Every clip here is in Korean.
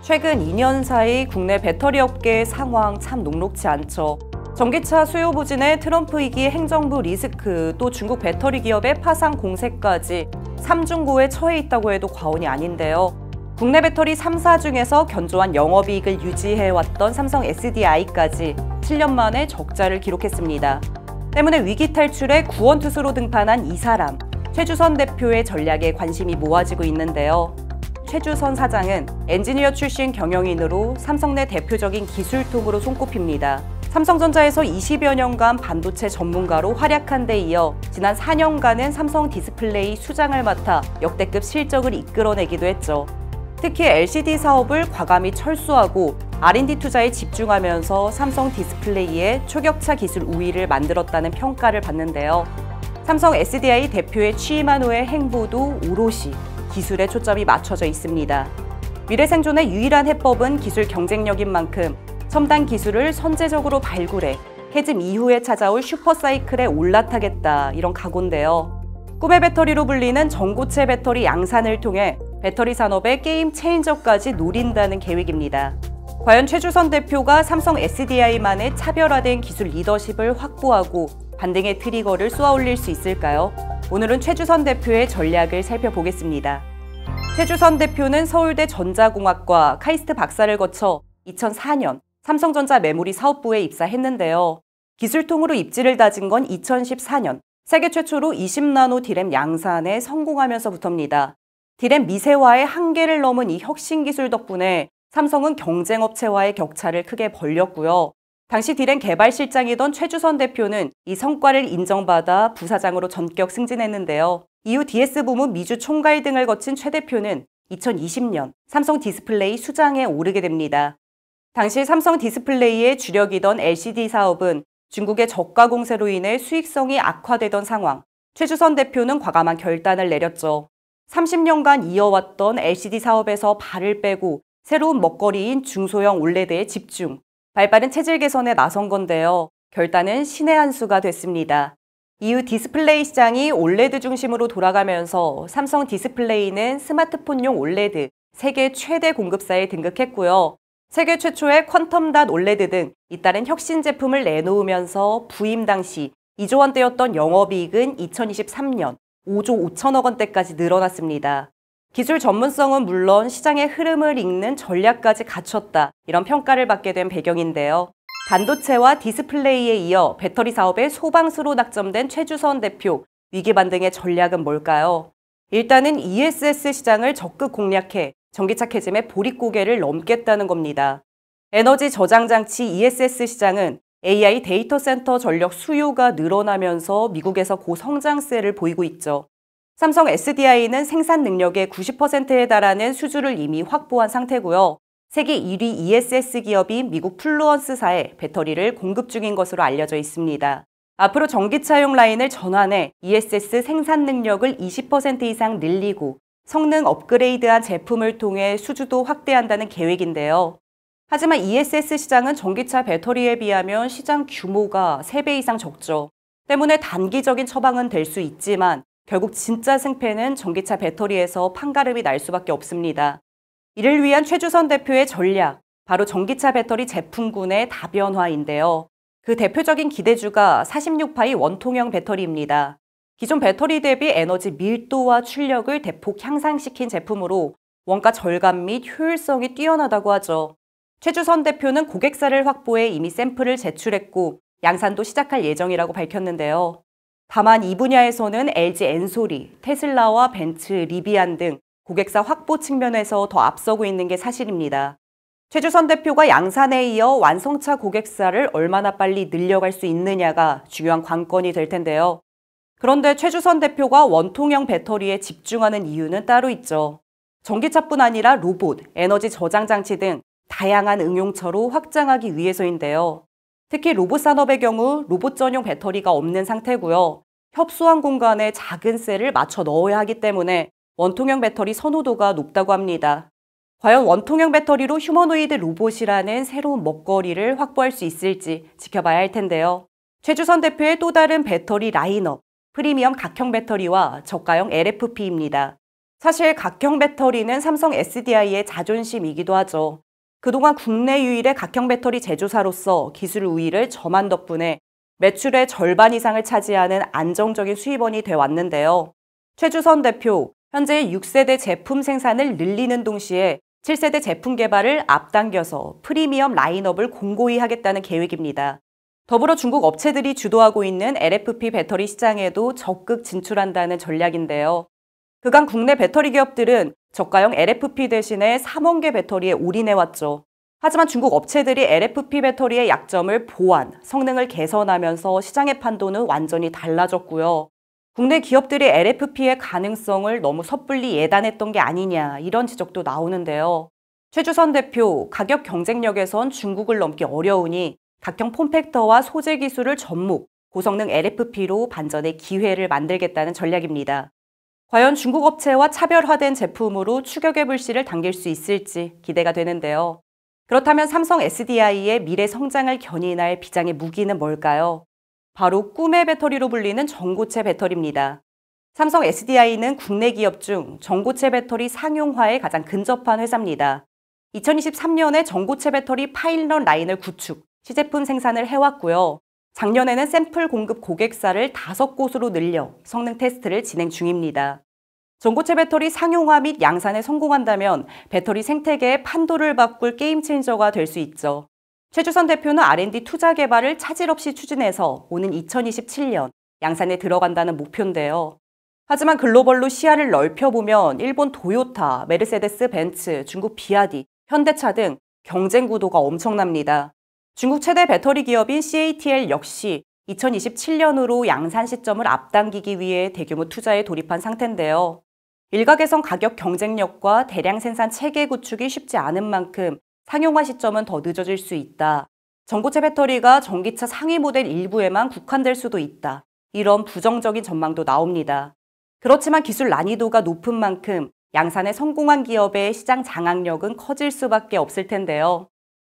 최근 2년 사이 국내 배터리 업계의 상황 참 녹록지 않죠. 전기차 수요 부진에 트럼프 위기 행정부 리스크, 또 중국 배터리 기업의 파산 공세까지 삼중고에 처해 있다고 해도 과언이 아닌데요. 국내 배터리 3사 중에서 견조한 영업이익을 유지해왔던 삼성 SDI까지 7년 만에 적자를 기록했습니다. 때문에 위기 탈출에 구원투수로 등판한 이 사람, 최주선 대표의 전략에 관심이 모아지고 있는데요. 최주선 사장은 엔지니어 출신 경영인으로 삼성 내 대표적인 기술통으로 손꼽힙니다. 삼성전자에서 20여 년간 반도체 전문가로 활약한 데 이어 지난 4년간은 삼성 디스플레이 수장을 맡아 역대급 실적을 이끌어내기도 했죠. 특히 LCD 사업을 과감히 철수하고 R&D 투자에 집중하면서 삼성 디스플레이의 초격차 기술 우위를 만들었다는 평가를 받는데요. 삼성 SDI 대표에 취임한 후의 행보도 오롯이 기술에 초점이 맞춰져 있습니다. 미래 생존의 유일한 해법은 기술 경쟁력인 만큼 첨단 기술을 선제적으로 발굴해 해즘 이후에 찾아올 슈퍼사이클에 올라타겠다, 이런 각오인데요. 꿈의 배터리로 불리는 전고체 배터리 양산을 통해 배터리 산업의 게임 체인저까지 노린다는 계획입니다. 과연 최주선 대표가 삼성 SDI만의 차별화된 기술 리더십을 확보하고 반등의 트리거를 쏘아올릴 수 있을까요? 오늘은 최주선 대표의 전략을 살펴보겠습니다. 최주선 대표는 서울대 전자공학과 카이스트 박사를 거쳐 2004년 삼성전자 메모리 사업부에 입사했는데요. 기술통으로 입지를 다진 건 2014년 세계 최초로 20나노 D램 양산에 성공하면서부터입니다. D램 미세화의 한계를 넘은 이 혁신 기술 덕분에 삼성은 경쟁업체와의 격차를 크게 벌렸고요. 당시 D램 개발 실장이던 최주선 대표는 이 성과를 인정받아 부사장으로 전격 승진했는데요. 이후 DS 부문 미주 총괄 등을 거친 최 대표는 2020년 삼성 디스플레이 수장에 오르게 됩니다. 당시 삼성 디스플레이의 주력이던 LCD 사업은 중국의 저가 공세로 인해 수익성이 악화되던 상황, 최주선 대표는 과감한 결단을 내렸죠. 30년간 이어왔던 LCD 사업에서 발을 빼고 새로운 먹거리인 중소형 올레드에 집중, 발빠른 체질 개선에 나선 건데요. 결단은 신의 한 수가 됐습니다. 이후 디스플레이 시장이 올레드 중심으로 돌아가면서 삼성 디스플레이는 스마트폰용 올레드 세계 최대 공급사에 등극했고요. 세계 최초의 퀀텀 닷 올레드 등 잇따른 혁신 제품을 내놓으면서 부임 당시 2조 원대였던 영업이익은 2023년 5조 5천억 원대까지 늘어났습니다. 기술 전문성은 물론 시장의 흐름을 읽는 전략까지 갖췄다, 이런 평가를 받게 된 배경인데요. 반도체와 디스플레이에 이어 배터리 사업의 소방수로 낙점된 최주선 대표, 위기 반등의 전략은 뭘까요? 일단은 ESS 시장을 적극 공략해 전기차 캐즘의 보릿고개를 넘겠다는 겁니다. 에너지 저장 장치 ESS 시장은 AI 데이터 센터 전력 수요가 늘어나면서 미국에서 고성장세를 보이고 있죠. 삼성 SDI는 생산 능력의 90%에 달하는 수주를 이미 확보한 상태고요. 세계 1위 ESS 기업인 미국 플루언스사에 배터리를 공급 중인 것으로 알려져 있습니다. 앞으로 전기차용 라인을 전환해 ESS 생산 능력을 20% 이상 늘리고 성능 업그레이드한 제품을 통해 수주도 확대한다는 계획인데요. 하지만 ESS 시장은 전기차 배터리에 비하면 시장 규모가 3배 이상 적죠. 때문에 단기적인 처방은 될 수 있지만 결국 진짜 승패는 전기차 배터리에서 판가름이 날 수밖에 없습니다. 이를 위한 최주선 대표의 전략, 바로 전기차 배터리 제품군의 다변화인데요. 그 대표적인 기대주가 46파이 원통형 배터리입니다. 기존 배터리 대비 에너지 밀도와 출력을 대폭 향상시킨 제품으로 원가 절감 및 효율성이 뛰어나다고 하죠. 최주선 대표는 고객사를 확보해 이미 샘플을 제출했고 양산도 시작할 예정이라고 밝혔는데요. 다만 이 분야에서는 LG 엔소리, 테슬라와 벤츠, 리비안 등 고객사 확보 측면에서 더 앞서고 있는 게 사실입니다. 최주선 대표가 양산에 이어 완성차 고객사를 얼마나 빨리 늘려갈 수 있느냐가 중요한 관건이 될 텐데요. 그런데 최주선 대표가 원통형 배터리에 집중하는 이유는 따로 있죠. 전기차뿐 아니라 로봇, 에너지 저장 장치 등 다양한 응용처로 확장하기 위해서인데요. 특히 로봇 산업의 경우 로봇 전용 배터리가 없는 상태고요. 협소한 공간에 작은 셀을 맞춰 넣어야 하기 때문에 원통형 배터리 선호도가 높다고 합니다. 과연 원통형 배터리로 휴머노이드 로봇이라는 새로운 먹거리를 확보할 수 있을지 지켜봐야 할 텐데요. 최주선 대표의 또 다른 배터리 라인업, 프리미엄 각형 배터리와 저가형 LFP입니다. 사실 각형 배터리는 삼성 SDI의 자존심이기도 하죠. 그동안 국내 유일의 각형 배터리 제조사로서 기술 우위를 점한 덕분에 매출의 절반 이상을 차지하는 안정적인 수입원이 돼 왔는데요. 최주선 대표, 현재 6세대 제품 생산을 늘리는 동시에 7세대 제품 개발을 앞당겨서 프리미엄 라인업을 공고히 하겠다는 계획입니다. 더불어 중국 업체들이 주도하고 있는 LFP 배터리 시장에도 적극 진출한다는 전략인데요. 그간 국내 배터리 기업들은 저가형 LFP 대신에 3원계 배터리에 올인해왔죠. 하지만 중국 업체들이 LFP 배터리의 약점을 보완, 성능을 개선하면서 시장의 판도는 완전히 달라졌고요. 국내 기업들이 LFP의 가능성을 너무 섣불리 예단했던 게 아니냐, 이런 지적도 나오는데요. 최주선 대표, 가격 경쟁력에선 중국을 넘기 어려우니 각형 폼팩터와 소재 기술을 접목, 고성능 LFP로 반전의 기회를 만들겠다는 전략입니다. 과연 중국 업체와 차별화된 제품으로 추격의 불씨를 당길 수 있을지 기대가 되는데요. 그렇다면 삼성 SDI의 미래 성장을 견인할 비장의 무기는 뭘까요? 바로 꿈의 배터리로 불리는 전고체 배터리입니다. 삼성 SDI는 국내 기업 중 전고체 배터리 상용화에 가장 근접한 회사입니다. 2023년에 전고체 배터리 파일럿 라인을 구축, 시제품 생산을 해왔고요. 작년에는 샘플 공급 고객사를 5곳으로 늘려 성능 테스트를 진행 중입니다. 전고체 배터리 상용화 및 양산에 성공한다면 배터리 생태계의 판도를 바꿀 게임 체인저가 될 수 있죠. 최주선 대표는 R&D 투자 개발을 차질 없이 추진해서 오는 2027년 양산에 들어간다는 목표인데요. 하지만 글로벌로 시야를 넓혀보면 일본 도요타, 메르세데스 벤츠, 중국 비아디, 현대차 등 경쟁 구도가 엄청납니다. 중국 최대 배터리 기업인 CATL 역시 2027년으로 양산 시점을 앞당기기 위해 대규모 투자에 돌입한 상태인데요. 일각에선 가격 경쟁력과 대량 생산 체계 구축이 쉽지 않은 만큼 상용화 시점은 더 늦어질 수 있다. 전고체 배터리가 전기차 상위 모델 일부에만 국한될 수도 있다. 이런 부정적인 전망도 나옵니다. 그렇지만 기술 난이도가 높은 만큼 양산에 성공한 기업의 시장 장악력은 커질 수밖에 없을 텐데요.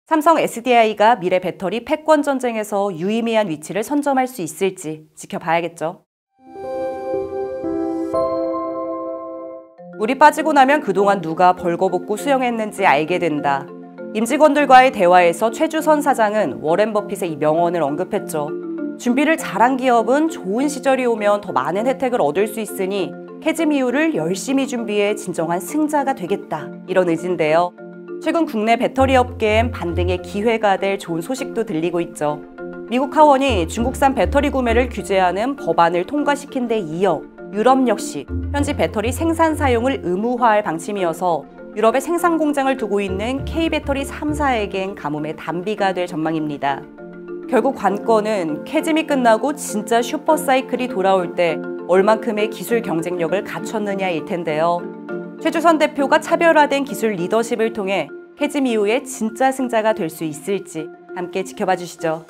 삼성 SDI가 미래 배터리 패권 전쟁에서 유의미한 위치를 선점할 수 있을지 지켜봐야겠죠. 물이 빠지고 나면 그동안 누가 벌거벗고 수영했는지 알게 된다. 임직원들과의 대화에서 최주선 사장은 워렌 버핏의 이 명언을 언급했죠. 준비를 잘한 기업은 좋은 시절이 오면 더 많은 혜택을 얻을 수 있으니 캐즘 이후를 열심히 준비해 진정한 승자가 되겠다. 이런 의지인데요. 최근 국내 배터리 업계엔 반등의 기회가 될 좋은 소식도 들리고 있죠. 미국 하원이 중국산 배터리 구매를 규제하는 법안을 통과시킨 데 이어 유럽 역시 현지 배터리 생산 사용을 의무화할 방침이어서 유럽에 생산 공장을 두고 있는 K배터리 3사에겐 가뭄의 단비가 될 전망입니다. 결국 관건은 캐즘이 끝나고 진짜 슈퍼사이클이 돌아올 때 얼만큼의 기술 경쟁력을 갖췄느냐일 텐데요. 최주선 대표가 차별화된 기술 리더십을 통해 캐즘 이후에 진짜 승자가 될 수 있을지 함께 지켜봐 주시죠.